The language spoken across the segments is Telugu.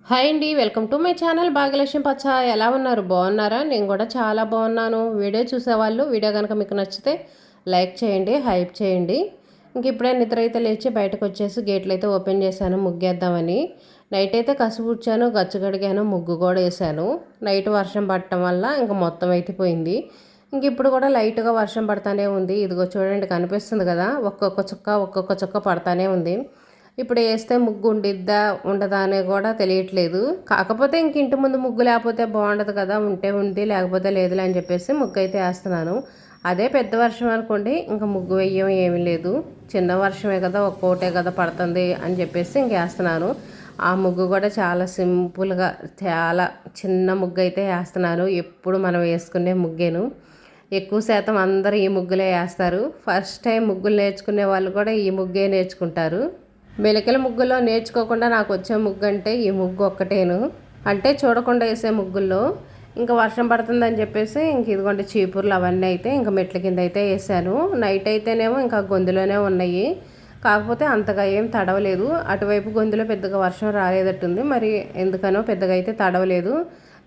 హాయ్ అండి, welcome to my channel Bhagyalakshmi పచ్చ. ఎలా ఉన్నారు? బాగున్నారా? నేను కూడా చాలా బాగున్నాను. వీడియో చూసేవాళ్ళు వీడియో కనుక మీకు నచ్చితే లైక్ చేయండి, హైప్ చేయండి. ఇంక ఇప్పుడే నిద్ర అయితే లేచి బయటకు వచ్చేసి గేట్లు అయితే ఓపెన్ చేశాను ముగ్గేద్దామని. నైట్ అయితే కసుపుడ్చాను, గచ్చు కడిగాను, ముగ్గు కూడా వేసాను. నైట్ వర్షం పడటం వల్ల ఇంక మొత్తం అయితే పోయింది. ఇంక ఇప్పుడు కూడా లైట్గా వర్షం పడతానే ఉంది. ఇదిగో చూడండి, కనిపిస్తుంది కదా, ఒక్కొక్క చుక్క పడతానే ఉంది. ఇప్పుడు వేస్తే ముగ్గు ఉండిద్దా ఉండదా అనేది కూడా తెలియట్లేదు. కాకపోతే ఇంక ఇంటి ముందు ముగ్గు లేకపోతే బాగుండదు కదా, ఉంటే ఉంది లేకపోతే లేదులే అని చెప్పేసి ముగ్గు అయితే వేస్తున్నాను. అదే పెద్ద వర్షం అనుకోండి, ఇంకా ముగ్గు వేయం ఏమీ లేదు. చిన్న వర్షమే కదా, ఒక్కోటే కదా పడుతుంది అని చెప్పేసి ఇంక వేస్తున్నాను. ఆ ముగ్గు కూడా చాలా సింపుల్గా, చాలా చిన్న ముగ్గు అయితే వేస్తున్నాను. ఎప్పుడు మనం వేసుకునే ముగ్గేను. ఎక్కువ శాతం అందరూ ఈ ముగ్గులే వేస్తారు. ఫస్ట్ టైం ముగ్గులు నేర్చుకునే వాళ్ళు కూడా ఈ ముగ్గే నేర్చుకుంటారు. మెలికల ముగ్గులో నేర్చుకోకుండా నాకు వచ్చే ముగ్గు అంటే ఈ ముగ్గు ఒక్కటేను. అంటే చూడకుండా వేసే ముగ్గుల్లో ఇంకా వర్షం పడుతుందని చెప్పేసి ఇంక ఇదిగోండి చీపుర్లు అవన్నీ అయితే ఇంకా మెట్ల కింద అయితే వేసాను. నైట్ అయితేనేమో ఇంకా గొంతులోనే ఉన్నాయి. కాకపోతే అంతగా ఏం తడవలేదు. అటువైపు గొంతులో పెద్దగా వర్షం రాలేదట్టుంది, మరి ఎందుకనో పెద్దగా అయితే తడవలేదు.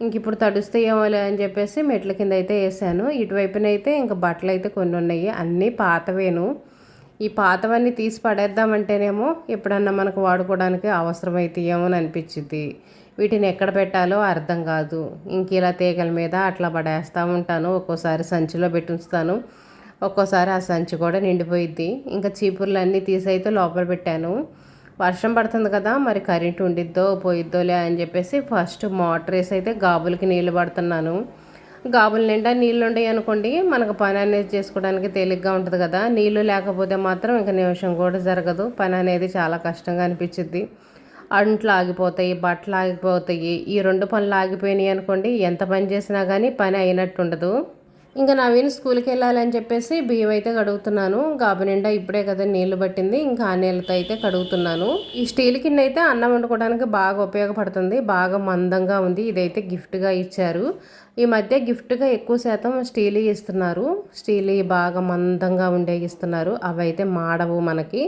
ఇంక ఇప్పుడు తడుస్తే ఏమో అని చెప్పేసి మెట్ల కింద అయితే వేసాను. ఇటువైపునైతే ఇంకా బట్టలు అయితే కొన్ని ఉన్నాయి, అన్నీ పాతవేను. ఈ పాతవన్నీ తీసి పడేద్దామంటేనేమో ఎప్పుడన్నా మనకు వాడుకోవడానికి అవసరమైతే ఏమో అనిపించింది. వీటిని ఎక్కడ పెట్టాలో అర్థం కాదు. ఇంక ఇలా తీగల మీద అట్లా పడేస్తూ ఉంటాను. ఒక్కోసారి సంచిలో పెట్టి ఉంచుతాను, ఒక్కోసారి ఆ సంచి కూడా నిండిపోయిద్ది. ఇంకా చీపుర్లు అన్నీ తీసి అయితే లోపల పెట్టాను. వర్షం పడుతుంది కదా, మరి కరెంట్ ఉండిద్దో పోయిద్దోలే అని చెప్పేసి ఫస్ట్ మోటార్ వేసి అయితే గాబులకి నీళ్ళు పడుతున్నాను. గాబుల నిండా నీళ్ళు ఉండయి అనుకోండి, మనకు పని అనేది చేసుకోవడానికి తేలిగ్గా ఉంటుంది కదా. నీళ్ళు లేకపోతే మాత్రం ఇంకా నిమిషం కూడా జరగదు. పని అనేది చాలా కష్టంగా అనిపించింది. అంట్లు ఆగిపోతాయి, బట్టలు ఆగిపోతాయి. ఈ రెండు పనులు ఆగిపోయినాయి అనుకోండి, ఎంత పని చేసినా కానీ పని అయినట్టు ఉండదు. ఇంకా నవీన్ స్కూల్కి వెళ్ళాలని చెప్పేసి బియ్యం అయితే కడుగుతున్నాను. గాబు నిండా ఇప్పుడే కదా నీళ్లు పట్టింది, ఇంకా ఆ నీళ్ళతో అయితే కడుగుతున్నాను. ఈ స్టీల్ కింద అయితే అన్నం వండుకోవడానికి బాగా ఉపయోగపడుతుంది. బాగా మందంగా ఉంది. ఇదైతే గిఫ్ట్గా ఇచ్చారు. ఈ మధ్య గిఫ్ట్గా ఎక్కువ శాతం స్టీల్ ఇస్తున్నారు. స్టీల్ బాగా మందంగా ఉండే ఇస్తున్నారు. అవి అయితే మాడవు. మనకి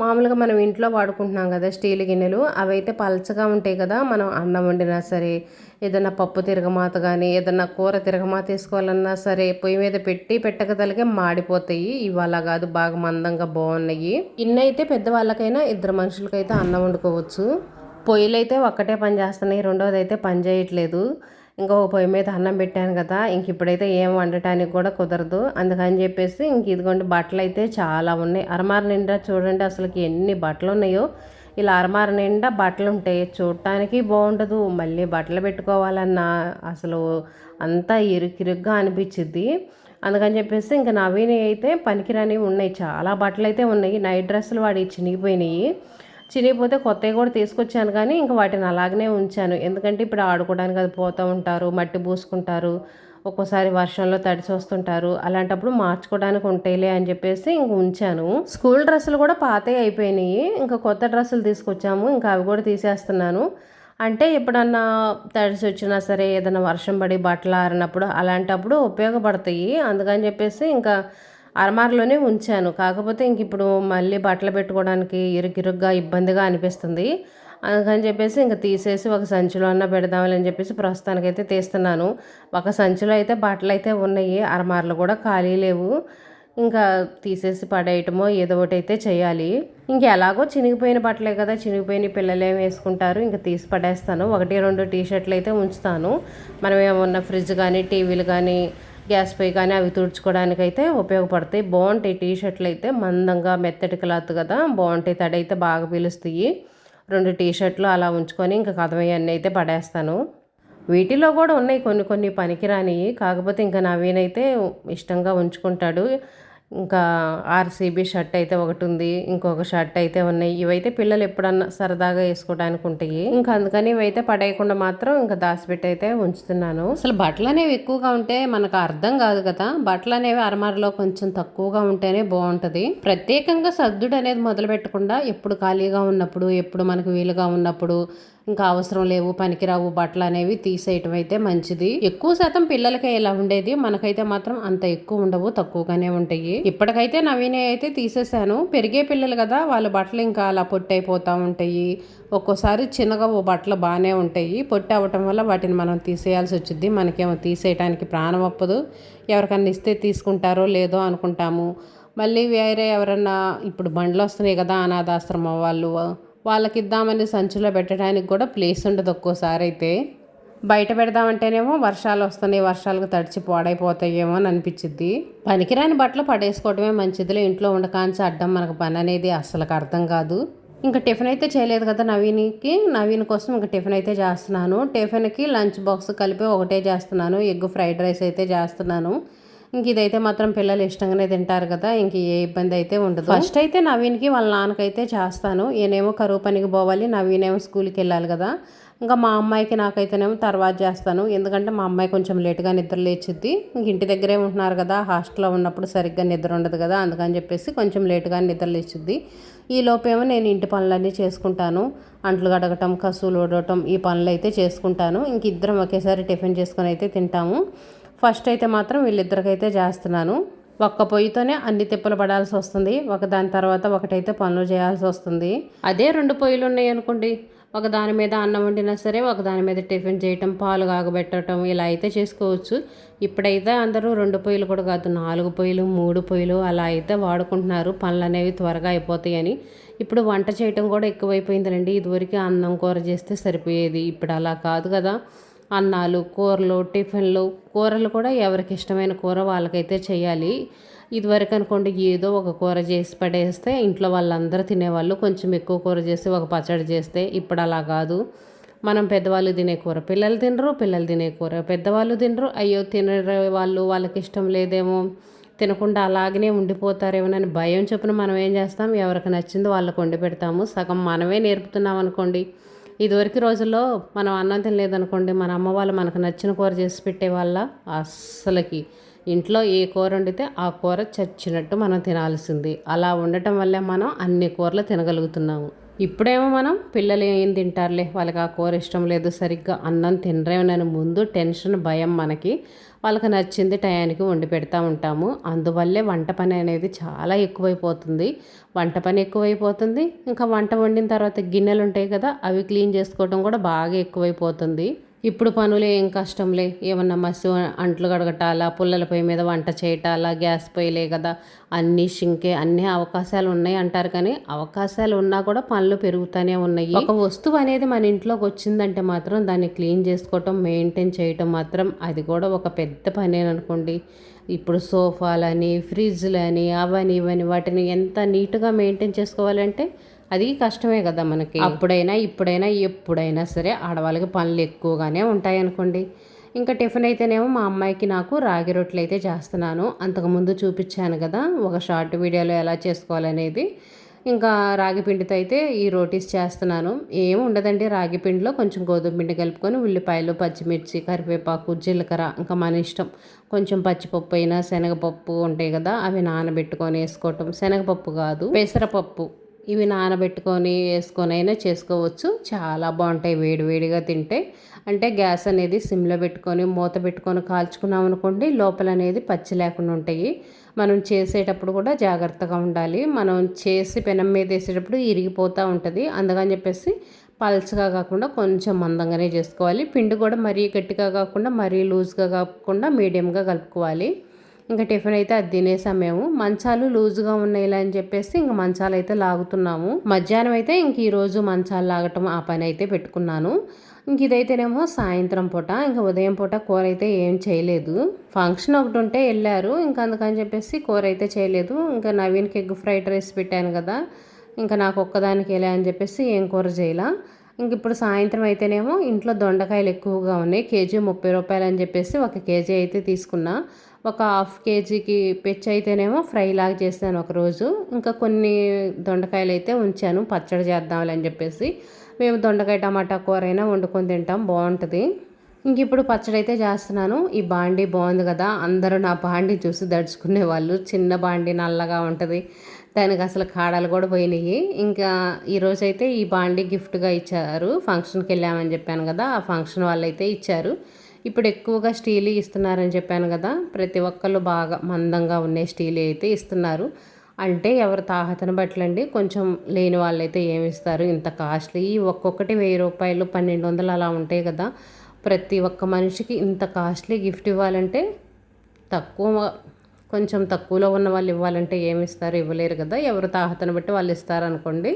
మామూలుగా మనం ఇంట్లో వాడుకుంటున్నాం కదా స్టీల్ గిన్నెలు, అవి అయితే పలచగా ఉంటాయి కదా. మనం అన్నం వండినా సరే, ఏదైనా పప్పు తిరగమాత కానీ ఏదైనా కూర తిరగమాత వేసుకోవాలన్నా సరే పొయ్యి మీద పెట్టి పెట్టకదలిగే మాడిపోతాయి. ఇవి అలా కాదు, బాగా మందంగా బాగున్నాయి. ఇన్ని అయితే పెద్దవాళ్ళకైనా ఇద్దరు మనుషులకైతే అన్నం వండుకోవచ్చు. పొయ్యిలు అయితే ఒక్కటే పని చేస్తున్నాయి, రెండోది అయితే పని చేయట్లేదు. ఇంకో పొయ్యి మీద అన్నం పెట్టాను కదా, ఇంక ఇప్పుడైతే ఏం వండటానికి కూడా కుదరదు. అందుకని చెప్పేసి ఇంక ఇదిగోండి బట్టలు అయితే చాలా ఉన్నాయి. అరమార నిండా చూడండి అసలుకి ఎన్ని బట్టలు ఉన్నాయో. ఇలా అరమార నిండా బట్టలు ఉంటాయి, చూడటానికి బాగుండదు. మళ్ళీ బట్టలు పెట్టుకోవాలన్నా అసలు అంతా ఇరుకిరుగ్గా అనిపించిద్ది. అందుకని చెప్పేసి ఇంకా నవీని అయితే పనికిరానివి ఉన్నాయి, చాలా బట్టలు అయితే ఉన్నాయి. నైట్ డ్రెస్సులు వాడి చినిగిపోయినాయి. చినిగిపోతే కొత్తవి కూడా తీసుకొచ్చాను, కానీ ఇంకా వాటిని అలాగనే ఉంచాను. ఎందుకంటే ఇప్పుడు ఆడుకోవడానికి అది పోతూ ఉంటారు, మట్టి పూసుకుంటారు, ఒక్కోసారి వర్షంలో తడిసి వస్తుంటారు. అలాంటప్పుడు మార్చుకోవడానికి ఉంటాయిలే అని చెప్పేసి ఇంక ఉంచాను. స్కూల్ డ్రెస్సులు కూడా పాతవి అయిపోయినాయి, ఇంకా కొత్త డ్రెస్సులు తీసుకొచ్చాము. ఇంకా అవి కూడా తీసేస్తున్నాను. అంటే ఎప్పుడన్నా తడిసి వచ్చినా సరే, ఏదైనా వర్షం పడి బట్టలు ఆరినప్పుడు అలాంటప్పుడు ఉపయోగపడతాయి. అందుకని చెప్పేసి ఇంకా అరమారలోనే ఉంచాను. కాకపోతే ఇంక ఇప్పుడు మళ్ళీ బట్టలు పెట్టుకోవడానికి ఇరుగ్గా ఇబ్బందిగా అనిపిస్తుంది. అందుకని చెప్పేసి ఇంక తీసేసి ఒక సంచిలో అన్న పెడదామని చెప్పేసి ప్రస్తుతానికైతే తీస్తున్నాను. ఒక సంచిలో అయితే బట్టలు అయితే ఉన్నాయి, అరమారలు కూడా ఖాళీ లేవు. ఇంకా తీసేసి పడేయటమో ఏదో ఒకటి అయితే చేయాలి. ఇంక ఎలాగో చినిగిపోయిన బట్టలే కదా, చినిగిపోయిన పిల్లలేం వేసుకుంటారు, ఇంకా తీసి పడేస్తాను. 1-2 టీషర్ట్లు అయితే ఉంచుతాను. మనం ఏమన్నా ఫ్రిడ్జ్ కానీ టీవీలు కానీ గ్యాస్ పొయ్యి కానీ అవి తుడుచుకోవడానికి అయితే ఉపయోగపడతాయి. బాగుంటాయి టీషర్ట్లు అయితే, మందంగా మెత్తటి క్లాత్ కదా, బాగుంటాయి. తడి అయితే బాగా పీలుస్తాయి. 2 టీషర్ట్లు అలా ఉంచుకొని ఇంకా కథమయ్యన్నీ అయితే పడేస్తాను. వీటిలో కూడా ఉన్నాయి కొన్ని కొన్ని పనికిరానివి. కాకపోతే ఇంకా నవీనైతే ఇష్టంగా ఉంచుకుంటాడు. ఇంకా ఆర్సీబీ షర్ట్ అయితే ఒకటి ఉంది, ఇంకొక షర్ట్ అయితే ఉన్నాయి. ఇవైతే పిల్లలు ఎప్పుడన్నా సరదాగా వేసుకోవడానికి ఉంటాయి. ఇంకా అందుకని ఇవైతే పడేయకుండా మాత్రం ఇంకా దాచిపెట్టి అయితే ఉంచుతున్నాను. అసలు బట్టలు అనేవి ఎక్కువగా ఉంటే మనకు అర్థం కాదు కదా. బట్టలు అనేవి అరమారలో కొంచెం తక్కువగా ఉంటేనే బాగుంటుంది. ప్రత్యేకంగా సర్దుడు అనేది మొదలు పెట్టకుండా ఎప్పుడు ఖాళీగా ఉన్నప్పుడు, ఎప్పుడు మనకు వీలుగా ఉన్నప్పుడు ఇంకా అవసరం లేవు పనికిరావు బట్టలు అనేవి తీసేయటం అయితే మంచిది. ఎక్కువ శాతం పిల్లలకే ఇలా ఉండేది, మనకైతే మాత్రం అంత ఎక్కువ ఉండవు, తక్కువగానే ఉంటాయి. ఇప్పటికైతే నవీనే అయితే తీసేసాను. పెరిగే పిల్లలు కదా, వాళ్ళ బట్టలు ఇంకా అలా పొట్టి అయిపోతూ ఉంటాయి. ఒక్కోసారి చిన్నగా బట్టలు బాగానే ఉంటాయి, పొట్టి అవ్వటం వల్ల వాటిని మనం తీసేయాల్సి వచ్చింది. మనకేమో తీసేయడానికి ప్రాణం ఒప్పదు. ఎవరికన్నా ఇస్తే తీసుకుంటారో లేదో అనుకుంటాము. మళ్ళీ వేరే ఎవరన్నా ఇప్పుడు బండ్లు వస్తున్నాయి కదా, అనాథాశ్రమం వాళ్ళకి ఇద్దామని సంచిలో పెట్టడానికి కూడా ప్లేస్ ఉండదు ఒక్కోసారి. అయితే బయట పెడదామంటేనేమో వర్షాలు వస్తున్నాయి, వర్షాలకు తడిచి పాడైపోతాయేమో అని అనిపించింది. పనికిరాని బట్టలు పడేసుకోవడమే మంచిదిలే, ఇంట్లో ఉండకాంచి అడ్డం మనకు పని అనేది అస్సలకు అర్థం కాదు. ఇంకా టిఫిన్ అయితే చేయలేదు కదా నవీన్ కోసం ఇంకా టిఫిన్ అయితే చేస్తున్నాను. టిఫిన్కి లంచ్ బాక్స్ కలిపి ఒకటే చేస్తున్నాను, ఎగ్ ఫ్రైడ్ రైస్ అయితే చేస్తున్నాను. ఇంక ఇదైతే మాత్రం పిల్లలు ఇష్టంగానే తింటారు కదా, ఇంక ఏ ఇబ్బంది అయితే ఉండదు. ఫస్ట్ అయితే నవీన్కి వాళ్ళ నాన్నకైతే చేస్తాను. ఈయనేమో కరువు పనికి పోవాలి, నవీనేమో స్కూల్కి వెళ్ళాలి కదా. ఇంకా మా అమ్మాయికి నాకైతేనేమో తర్వాత చేస్తాను, ఎందుకంటే మా అమ్మాయి కొంచెం లేటుగా నిద్ర లేచిద్ది. ఇంక ఇంటి దగ్గరే ఉంటున్నారు కదా, హాస్టల్లో ఉన్నప్పుడు సరిగ్గా నిద్ర ఉండదు కదా, అందుకని చెప్పేసి కొంచెం లేటుగా నిద్ర లేచిద్ది. ఈ లోపేమో నేను ఇంటి పనులన్నీ చేసుకుంటాను, అంట్లు కడగటం, కసువులు ఊడటం, ఈ పనులు అయితే చేసుకుంటాను. ఇంక ఇద్దరం ఒకేసారి టిఫిన్ చేసుకొని అయితే తింటాము. ఫస్ట్ అయితే మాత్రం వీళ్ళిద్దరికైతే చేస్తున్నాను. ఒక్క పొయ్యితోనే అన్ని తిప్పలు పడాల్సి వస్తుంది, ఒకదాని తర్వాత ఒకటైతే పనులు చేయాల్సి వస్తుంది. అదే 2 పొయ్యిలు ఉన్నాయి అనుకోండి, ఒక దాని మీద అన్నం వండినా సరే, ఒక దాని మీద టిఫిన్ చేయటం, పాలు కాగబెట్టడం, ఇలా అయితే చేసుకోవచ్చు. ఇప్పుడైతే అందరూ 2 పొయ్యిలు కూడా కాదు, 4 పొయ్యిలు 3 పొయ్యిలు అలా అయితే వాడుకుంటున్నారు, పనులు అనేవి త్వరగా అయిపోతాయని. ఇప్పుడు వంట చేయటం కూడా ఎక్కువైపోయిందండి. ఇదివరకు అన్నం కూర చేస్తే సరిపోయేది, ఇప్పుడు అలా కాదు కదా. అన్నాలు, కూరలు, టిఫిన్లు, కూరలు కూడా ఎవరికి ఇష్టమైన కూర వాళ్ళకైతే చేయాలి. ఇదివరకు అనుకోండి, ఏదో ఒక కూర చేసి పడేస్తే ఇంట్లో వాళ్ళందరూ తినేవాళ్ళు. కొంచెం ఎక్కువ కూర చేసి ఒక పచ్చడి చేస్తే, ఇప్పుడు అలా కాదు. మనం పెద్దవాళ్ళు తినే కూర పిల్లలు తినరు, పిల్లలు తినే కూర పెద్దవాళ్ళు తినరు. అయ్యో తినరు వాళ్ళు, వాళ్ళకి ఇష్టం లేదేమో, తినకుండా అలాగనే ఉండిపోతారేమోనని భయం చొప్పున మనం ఏం చేస్తాం, ఎవరికి నచ్చింది వాళ్ళకు వండి పెడతాము. సగం మనమే నేర్పుతున్నాం అనుకోండి. ఇదివరకు రోజుల్లో మనం అన్నం తినలేదనుకోండి, మన అమ్మ వాళ్ళు మనకు నచ్చిన కూర చేసి పెట్టేవాళ్ళ. అస్సలకి ఇంట్లో ఏ కూర వండితే ఆ కూర చచ్చినట్టు మనం తినాల్సింది. అలా ఉండటం వల్లే మనం అన్ని కూరలు తినగలుగుతున్నాము. ఇప్పుడేమో మనం పిల్లలు ఏం తింటారులే, వాళ్ళకి ఆ కూర ఇష్టం లేదు, సరిగ్గా అన్నం తినరేమోనని ముందు టెన్షన్, భయం మనకి. వాళ్ళకి నచ్చింది టయానికి వండి పెడతా ఉంటాము. అందువల్లే వంట పని అనేది చాలా ఎక్కువైపోతుంది. వంట పని ఎక్కువైపోతుంది, ఇంకా వంట వండిన తర్వాత గిన్నెలు ఉంటాయి కదా, అవి క్లీన్ చేసుకోవడం కూడా బాగా ఎక్కువైపోతుంది. ఇప్పుడు పనులే ఏం కష్టంలే, ఏమన్నా మసి అంట్లు కడగటాలా, పుల్లల పొయ్యి మీద వంట చేయటాలా, గ్యాస్ పొయ్యిలే కదా, అన్నీ షింకే, అన్ని అవకాశాలు ఉన్నాయి అంటారు. కానీ అవకాశాలు ఉన్నా కూడా పనులు పెరుగుతూనే ఉన్నాయి. ఒక వస్తువు అనేది మన ఇంట్లోకి వచ్చిందంటే మాత్రం దాన్ని క్లీన్ చేసుకోవటం, మెయింటైన్ చేయటం మాత్రం అది కూడా ఒక పెద్ద పని అనుకోండి. ఇప్పుడు సోఫాలని, ఫ్రిడ్జ్లని, అవని ఇవని వాటిని ఎంత నీట్గా మెయింటైన్ చేసుకోవాలంటే అది కష్టమే కదా మనకి. అప్పుడైనా ఇప్పుడైనా ఎప్పుడైనా సరే ఆడవాళ్ళకి పనులు ఎక్కువగానే ఉంటాయి అనుకోండి. ఇంకా టిఫిన్ అయితేనేమో మా అమ్మాయికి నాకు రాగి రొట్టెలు అయితే చేస్తున్నాను. అంతకుముందు చూపించాను కదా ఒక షార్ట్ వీడియోలో ఎలా చేసుకోవాలనేది. ఇంకా రాగి పిండితో అయితే ఈ రోటీస్ చేస్తున్నాను. ఏమి ఉండదండి, రాగి పిండిలో కొంచెం గోధుమ పిండి కలుపుకొని ఉల్లిపాయలు, పచ్చిమిర్చి, కరివేపాకు, జీలకర్ర, ఇంకా మన ఇష్టం, కొంచెం పచ్చిపప్పు అయినా శనగపప్పు ఉంటాయి కదా, అవి నానబెట్టుకొని వేసుకోవటం. శనగపప్పు కాదు, పెసరపప్పు, ఇవి నానబెట్టుకొని వేసుకొని అయినా చేసుకోవచ్చు. చాలా బాగుంటాయి వేడివేడిగా తింటే. అంటే గ్యాస్ అనేది సిమ్లో పెట్టుకొని మూత పెట్టుకొని కాల్చుకున్నాం అనుకోండి, లోపల అనేది పచ్చి లేకుండా ఉంటాయి. మనం చేసేటప్పుడు కూడా జాగ్రత్తగా ఉండాలి. మనం చేసి పెనం మీద వేసేటప్పుడు ఇరిగిపోతూ ఉంటుంది. అందుకని చెప్పేసి పల్చగా కాకుండా కొంచెం మందంగానే చేసుకోవాలి. పిండి కూడా మరీ గట్టిగా కాకుండా మరీ లూజ్గా కాకుండా మీడియంగా కలుపుకోవాలి. ఇంకా టిఫిన్ అయితే అది తినేసాం మేము. మంచాలు లూజుగా ఉన్నాయి అని చెప్పేసి ఇంక మంచాలు అయితే లాగుతున్నాము. మధ్యాహ్నం అయితే ఇంక ఈరోజు మంచాలు లాగటం ఆ పని అయితే పెట్టుకున్నాను. ఇంక ఇదైతేనేమో సాయంత్రం పూట. ఇంకా ఉదయం పూట కూర అయితే ఏం చేయలేదు, ఫంక్షన్ ఒకటి ఉంటే వెళ్ళారు, ఇంకా అందుకని చెప్పేసి కూర అయితే చేయలేదు. ఇంకా నవీన్కి ఎగ్ ఫ్రైడ్ రైస్ పెట్టాను కదా, ఇంకా నాకు ఒక్కదానికి వెళ్ళా అని చెప్పేసి ఏం కూర చేయలా. ఇంక ఇప్పుడు సాయంత్రం అయితేనేమో ఇంట్లో దొండకాయలు ఎక్కువగా ఉన్నాయి, కేజీ 30 రూపాయలు అని చెప్పేసి 1 కేజీ అయితే తీసుకున్నా. ఒక హాఫ్ కేజీకి పెచ్చి అయితేనేమో ఫ్రై లాగా చేశాను ఒకరోజు. ఇంకా కొన్ని దొండకాయలు అయితే ఉంచాను పచ్చడి చేద్దామని చెప్పేసి. మేము దొండకాయ టమాటా కూర అయినా వండుకొని తింటాం, బాగుంటుంది. ఇంక ఇప్పుడు పచ్చడి అయితే చేస్తున్నాను. ఈ బాండీ బాగుంది కదా, అందరూ నా బాండీ చూసి దడుచుకునేవాళ్ళు. చిన్న బాండీ నల్లగా ఉంటుంది, దానికి అసలు కాడలు కూడా పోయినాయి. ఇంకా ఈరోజైతే ఈ బాండీ గిఫ్ట్గా ఇచ్చారు. ఫంక్షన్కి వెళ్ళామని చెప్పాను కదా, ఆ ఫంక్షన్ వాళ్ళైతే ఇచ్చారు. ఇప్పుడు ఎక్కువగా స్టీల్ ఇస్తున్నారని చెప్పాను కదా, ప్రతి ఒక్కళ్ళు బాగా మందంగా ఉండే స్టీల్ అయితే ఇస్తున్నారు. అంటే ఎవరు తాహతను బట్టలండి, కొంచెం లేని వాళ్ళైతే ఏమి ఇస్తారు ఇంత కాస్ట్లీ. ఒక్కొక్కటి 1000 రూపాయలు 1200 అలా ఉంటాయి కదా. ప్రతి ఒక్క మనిషికి ఇంత కాస్ట్లీ గిఫ్ట్ ఇవ్వాలంటే తక్కువ, కొంచెం తక్కువలో ఉన్న వాళ్ళు ఇవ్వాలంటే ఏమి ఇస్తారు, ఇవ్వలేరు కదా. ఎవరు తాహతను బట్టి వాళ్ళు ఇస్తారనుకోండి.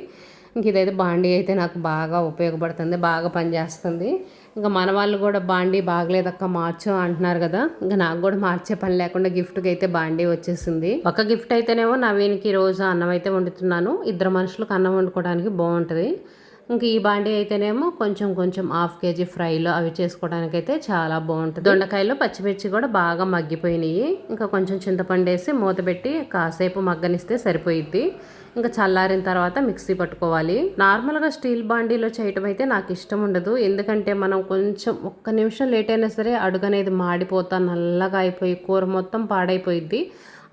ఇంక ఇదైతే బాండీ అయితే నాకు బాగా ఉపయోగపడుతుంది, బాగా పనిచేస్తుంది. ఇంకా మన వాళ్ళు కూడా బాండీ బాగలేదక్క మార్చు అంటున్నారు కదా. ఇంకా నాకు కూడా మార్చే పని లేకుండా గిఫ్ట్కి అయితే బాండీ వచ్చేసింది. ఒక గిఫ్ట్ అయితేనేమో నవీన్కి రోజు అన్నం అయితే వండుతున్నాను. ఇద్దరు మనుషులకు అన్నం వండుకోవడానికి బాగుంటుంది. ఇంక ఈ బాండీ అయితేనేమో కొంచెం కొంచెం 1/2 kg ఫ్రైలు అవి చేసుకోవడానికి అయితే చాలా బాగుంటుంది. దొండకాయలు పచ్చిమిర్చి కూడా బాగా మగ్గిపోయినాయి. ఇంకా కొంచెం చింతపండు వేసి మూత పెట్టి కాసేపు మగ్గనిస్తే సరిపోయిద్ది. ఇంకా చల్లారిన తర్వాత మిక్సీ పట్టుకోవాలి. నార్మల్గా స్టీల్ బాండీలో చేయటం అయితే నాకు ఇష్టం ఉండదు. ఎందుకంటే మనం కొంచెం ఒక్క నిమిషం లేట్ అయినా సరే అడుగు అనేది మాడిపోతా నల్లగా అయిపోయి కూర మొత్తం పాడైపోయిద్ది.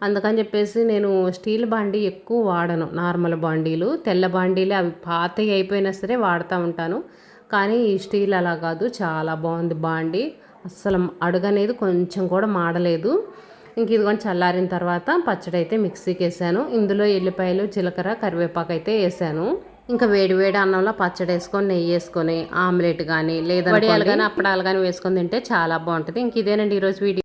అందుకని చెప్పేసి నేను స్టీల్ బాండీ ఎక్కువ వాడను. నార్మల్ బాండీలు, తెల్ల బాండీలు అవి పాతవి అయిపోయినా సరే వాడుతూ ఉంటాను. కానీ ఈ స్టీల్ అలా కాదు, చాలా బాగుంది బాండీ. అస్సలు అడుగు అనేది కొంచెం కూడా మాడలేదు. ఇంక ఇదిగోండి చల్లారిన తర్వాత పచ్చడి అయితే మిక్సీకి వేసాను. ఇందులో ఎల్లిపాయలు, జీలకర్ర, కరివేపాకు అయితే వేసాను. ఇంకా వేడి వేడి అన్నంలో పచ్చడి వేసుకొని నెయ్యి వేసుకొని ఆమ్లెట్ కానీ లేదా వడియాలు కానీ అప్పడాలు కానీ వేసుకొని తింటే చాలా బాగుంటుంది. ఇంక ఇదేనండి ఈరోజు వీడియో.